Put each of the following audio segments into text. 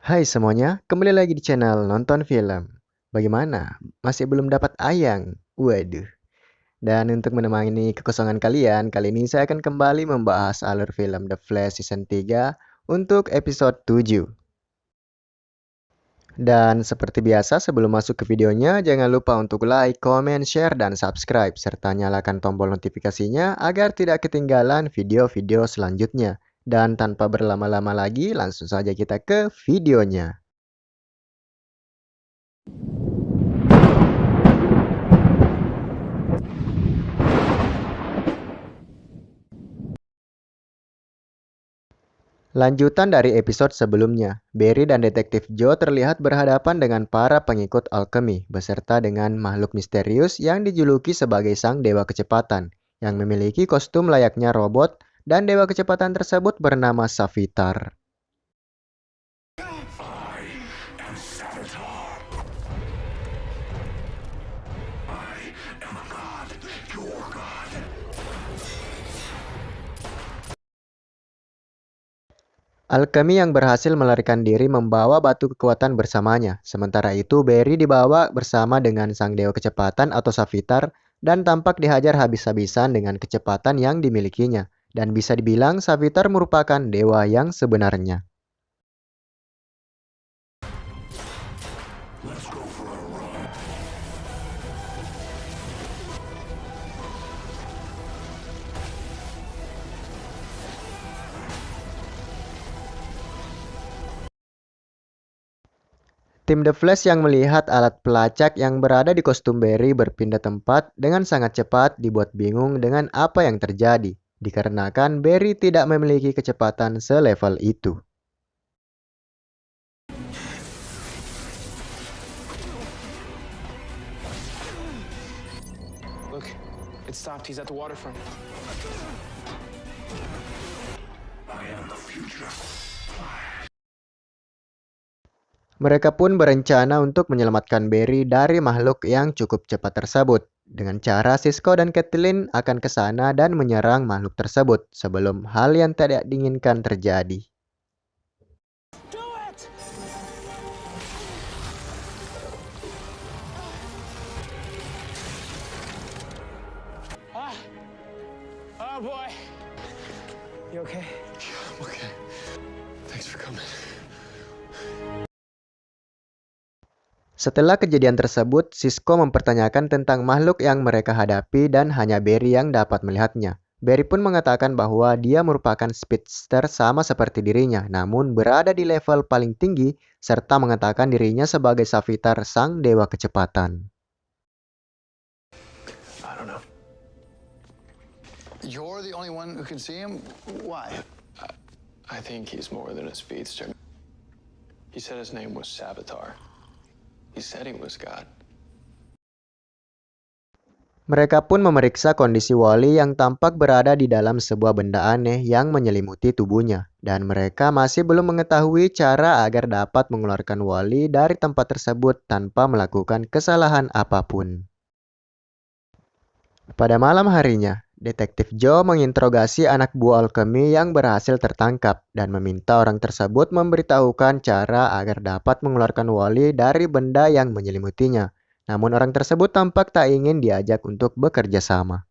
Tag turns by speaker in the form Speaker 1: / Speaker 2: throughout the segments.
Speaker 1: Hai semuanya, kembali lagi di channel Nonton Film. Bagaimana? Masih belum dapat ayang? Waduh. Dan untuk menemani kekosongan kalian, kali ini saya akan kembali membahas alur film The Flash Season 3 untuk episode 7. Dan seperti biasa, sebelum masuk ke videonya, jangan lupa untuk like, comment, share, dan subscribe, serta nyalakan tombol notifikasinya agar tidak ketinggalan video-video selanjutnya. Dan tanpa berlama-lama lagi, langsung saja kita ke videonya. Lanjutan dari episode sebelumnya, Barry dan Detektif Joe terlihat berhadapan dengan para pengikut alkemi beserta dengan makhluk misterius yang dijuluki sebagai Sang Dewa Kecepatan, yang memiliki kostum layaknya robot, dan Dewa Kecepatan tersebut bernama Savitar. Alkemi yang berhasil melarikan diri membawa batu kekuatan bersamanya. Sementara itu, Barry dibawa bersama dengan Sang Dewa Kecepatan atau Savitar dan tampak dihajar habis-habisan dengan kecepatan yang dimilikinya. Dan bisa dibilang Savitar merupakan dewa yang sebenarnya. Tim The Flash yang melihat alat pelacak yang berada di kostum Barry berpindah tempat dengan sangat cepat dibuat bingung dengan apa yang terjadi, dikarenakan Barry tidak memiliki kecepatan selevel itu.
Speaker 2: Look, it stopped. He's at the waterfront. I am the future.
Speaker 1: Mereka pun berencana untuk menyelamatkan Barry dari makhluk yang cukup cepat tersebut. Dengan cara Cisco dan Caitlin akan ke sana dan menyerang makhluk tersebut sebelum hal yang tidak diinginkan terjadi.
Speaker 2: Do it! Ah! Oh boy! You okay?
Speaker 3: I'm okay. Thanks for coming.
Speaker 1: Setelah kejadian tersebut, Cisco mempertanyakan tentang makhluk yang mereka hadapi dan hanya Barry yang dapat melihatnya. Barry pun mengatakan bahwa dia merupakan speedster sama seperti dirinya, namun berada di level paling tinggi, serta mengatakan dirinya sebagai Savitar Sang Dewa Kecepatan.
Speaker 3: I don't know.
Speaker 4: You're the only one who can see him? Why?
Speaker 3: I think he's more than a speedster. He said his name was Savitar. He said he was God.
Speaker 1: Mereka pun memeriksa kondisi Wally yang tampak berada di dalam sebuah benda aneh yang menyelimuti tubuhnya. Dan mereka masih belum mengetahui cara agar dapat mengeluarkan Wally dari tempat tersebut tanpa melakukan kesalahan apapun. Pada malam harinya, Detektif Joe menginterogasi anak buah alkemi yang berhasil tertangkap dan meminta orang tersebut memberitahukan cara agar dapat mengeluarkan Wally dari benda yang menyelimutinya. Namun orang tersebut tampak tak ingin diajak untuk bekerja sama.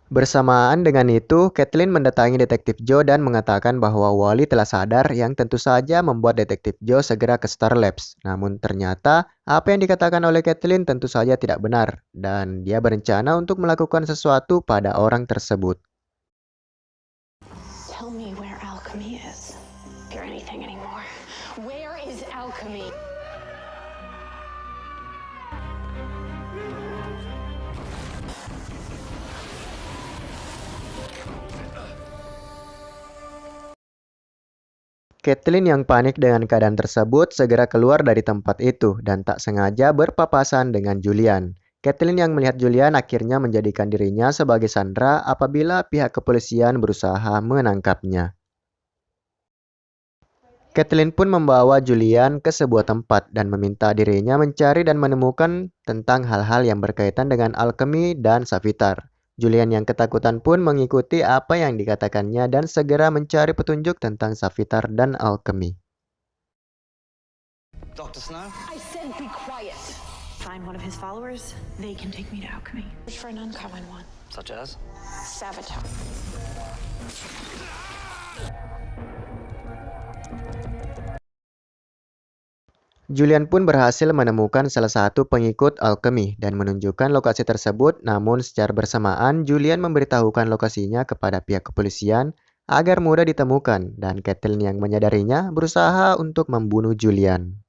Speaker 1: Bersamaan dengan itu, Caitlin mendatangi Detektif Joe dan mengatakan bahwa Wally telah sadar, yang tentu saja membuat Detektif Joe segera ke Star Labs. Namun ternyata, apa yang dikatakan oleh Caitlin tentu saja tidak benar, dan dia berencana untuk melakukan sesuatu pada orang tersebut.
Speaker 5: Tell me where alchemy is. Hear anything anymore? Where is alchemy?
Speaker 1: Caitlin yang panik dengan keadaan tersebut segera keluar dari tempat itu dan tak sengaja berpapasan dengan Julian. Caitlin yang melihat Julian akhirnya menjadikan dirinya sebagai sandera apabila pihak kepolisian berusaha menangkapnya. Caitlin pun membawa Julian ke sebuah tempat dan meminta dirinya mencari dan menemukan tentang hal-hal yang berkaitan dengan alkemi dan Savitar. Julian yang ketakutan pun mengikuti apa yang dikatakannya dan segera mencari petunjuk tentang Savitar dan alkemi.
Speaker 4: Dr. Snow?
Speaker 5: I said be quiet.
Speaker 6: Find one of his followers, they can take me to alchemy.
Speaker 5: Search for an uncommon one.
Speaker 4: Such as?
Speaker 5: Savitar.
Speaker 1: Julian pun berhasil menemukan salah satu pengikut alkemi dan menunjukkan lokasi tersebut, namun secara bersamaan Julian memberitahukan lokasinya kepada pihak kepolisian agar mudah ditemukan, dan Caitlin yang menyadarinya berusaha untuk membunuh Julian.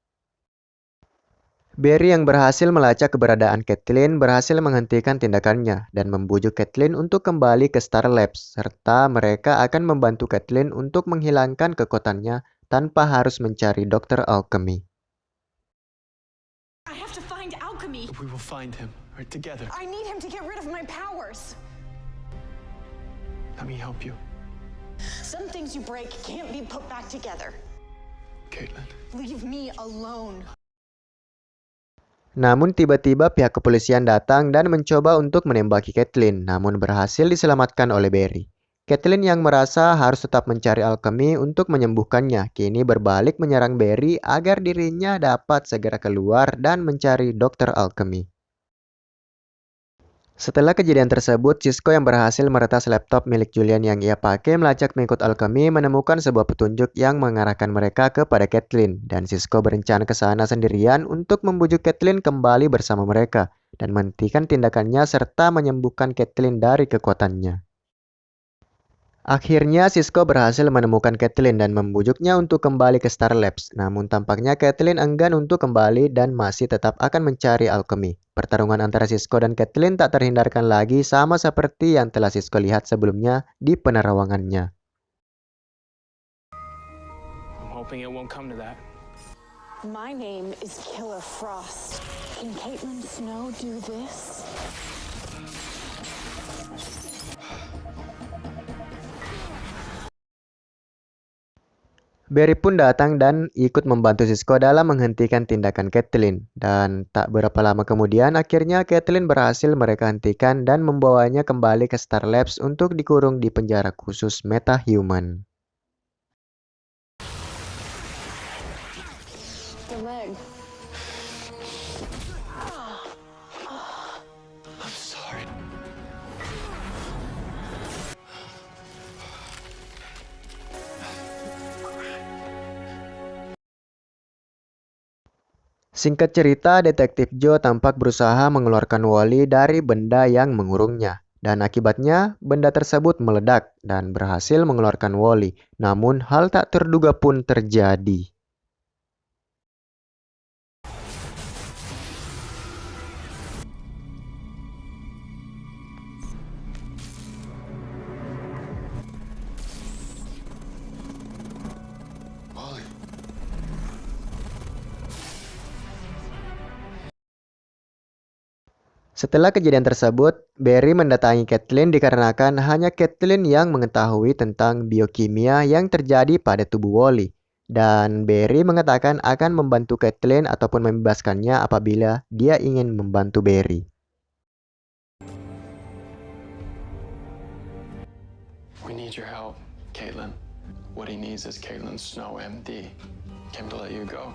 Speaker 1: Barry yang berhasil melacak keberadaan Caitlin berhasil menghentikan tindakannya dan membujuk Caitlin untuk kembali ke Star Labs, serta mereka akan membantu Caitlin untuk menghilangkan kekuatannya tanpa harus mencari dokter alkemi.
Speaker 6: I have to find alchemy.
Speaker 3: We will find him, right, together.
Speaker 5: I need him to get rid of my powers.
Speaker 3: Let me help you.
Speaker 5: Some things you break can't be put back together.
Speaker 3: Caitlin.
Speaker 5: Leave me alone.
Speaker 1: Namun tiba-tiba pihak kepolisian datang dan mencoba untuk menembaki Caitlin, namun berhasil diselamatkan oleh Barry. Caitlin yang merasa harus tetap mencari alkemi untuk menyembuhkannya, kini berbalik menyerang Barry agar dirinya dapat segera keluar dan mencari dokter alkemi. Setelah kejadian tersebut, Cisco yang berhasil meretas laptop milik Julian yang ia pakai melacak pengikut alkemi menemukan sebuah petunjuk yang mengarahkan mereka kepada Caitlin, dan Cisco berencana ke sana sendirian untuk membujuk Caitlin kembali bersama mereka dan menghentikan tindakannya serta menyembuhkan Caitlin dari kekuatannya. Akhirnya Cisco berhasil menemukan Caitlin dan membujuknya untuk kembali ke Star Labs. Namun tampaknya Caitlin enggan untuk kembali dan masih tetap akan mencari alkemi. Pertarungan antara Cisco dan Caitlin tak terhindarkan lagi, sama seperti yang telah Cisco lihat sebelumnya di penerawangannya.
Speaker 3: I'm hoping it won't come to that.
Speaker 5: My name is Killer Frost. Can Caitlin Snow do this?
Speaker 1: Barry pun datang dan ikut membantu Cisco dalam menghentikan tindakan Caitlin. Dan tak berapa lama kemudian, akhirnya Caitlin berhasil mereka hentikan dan membawanya kembali ke Star Labs untuk dikurung di penjara khusus metahuman.
Speaker 5: The leg.
Speaker 3: I'm sorry.
Speaker 1: Singkat cerita, Detektif Joe tampak berusaha mengeluarkan Wally dari benda yang mengurungnya. Dan akibatnya, benda tersebut meledak dan berhasil mengeluarkan Wally. Namun, hal tak terduga pun terjadi.
Speaker 4: Wally.
Speaker 1: Setelah kejadian tersebut, Barry mendatangi Caitlin dikarenakan hanya Caitlin yang mengetahui tentang biokimia yang terjadi pada tubuh Wally. Dan Barry mengatakan akan membantu Caitlin ataupun membebaskannya apabila dia ingin membantu Barry.
Speaker 3: We need your help, Caitlin. What he needs is Caitlin Snow, MD. Came to let you go.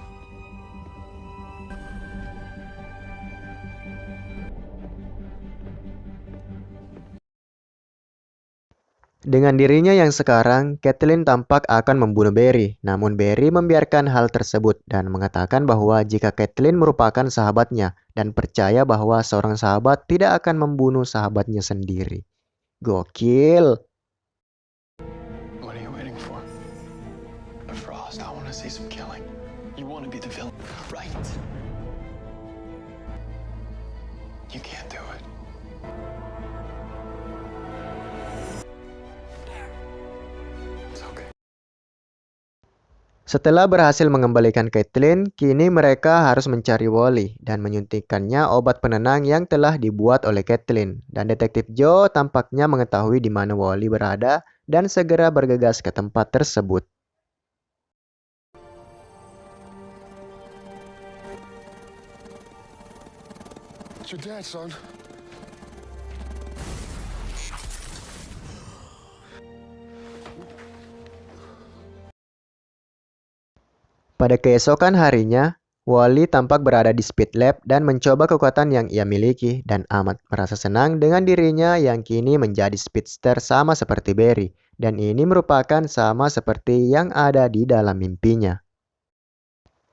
Speaker 1: Dengan dirinya yang sekarang, Caitlin tampak akan membunuh Barry. Namun Barry membiarkan hal tersebut dan mengatakan bahwa jika Caitlin merupakan sahabatnya dan percaya bahwa seorang sahabat tidak akan membunuh sahabatnya sendiri. Gokil!
Speaker 3: What are you waiting for? Frost, I want to see some killing. You want to be the villain, right? You can't do it. It's okay.
Speaker 1: Setelah berhasil mengembalikan Caitlin, kini mereka harus mencari Wally dan menyuntikkannya obat penenang yang telah dibuat oleh Caitlin. Dan Detektif Joe tampaknya mengetahui di mana Wally berada dan segera bergegas ke tempat tersebut.
Speaker 4: It's your dad, son.
Speaker 1: Pada keesokan harinya, Wally tampak berada di Speed Lab dan mencoba kekuatan yang ia miliki dan amat merasa senang dengan dirinya yang kini menjadi speedster sama seperti Barry. Dan ini merupakan sama seperti yang ada di dalam mimpinya.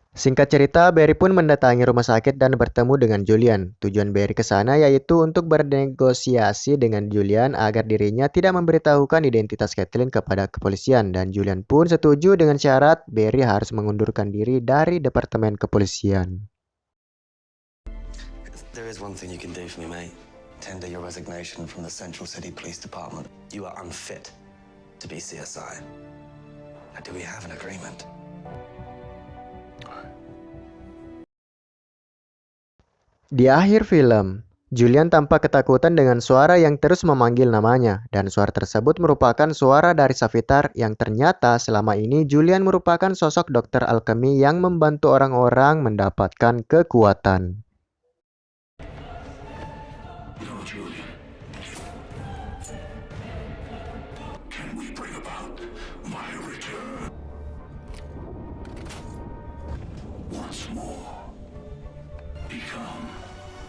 Speaker 1: Singkat cerita, Barry pun mendatangi rumah sakit dan bertemu dengan Julian. Tujuan Barry ke sana yaitu untuk bernegosiasi dengan Julian agar dirinya tidak memberitahukan identitas Kathleen kepada kepolisian. Dan Julian pun setuju dengan syarat Barry harus mengundurkan diri dari Departemen Kepolisian.
Speaker 7: There is one thing you can do for me, mate. Tender your resignation from the Central City Police Department. You are unfit to be CSI. Now, do we have an agreement?
Speaker 1: Di akhir film, Julian tampak ketakutan dengan suara yang terus memanggil namanya, dan suara tersebut merupakan suara dari Savitar yang ternyata selama ini Julian merupakan sosok dokter alkemi yang membantu orang-orang mendapatkan kekuatan.
Speaker 2: No, Julian. Can we bring about my return? Once more. Become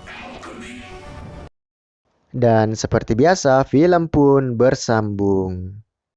Speaker 2: alchemy.
Speaker 1: Dan seperti biasa, film pun bersambung.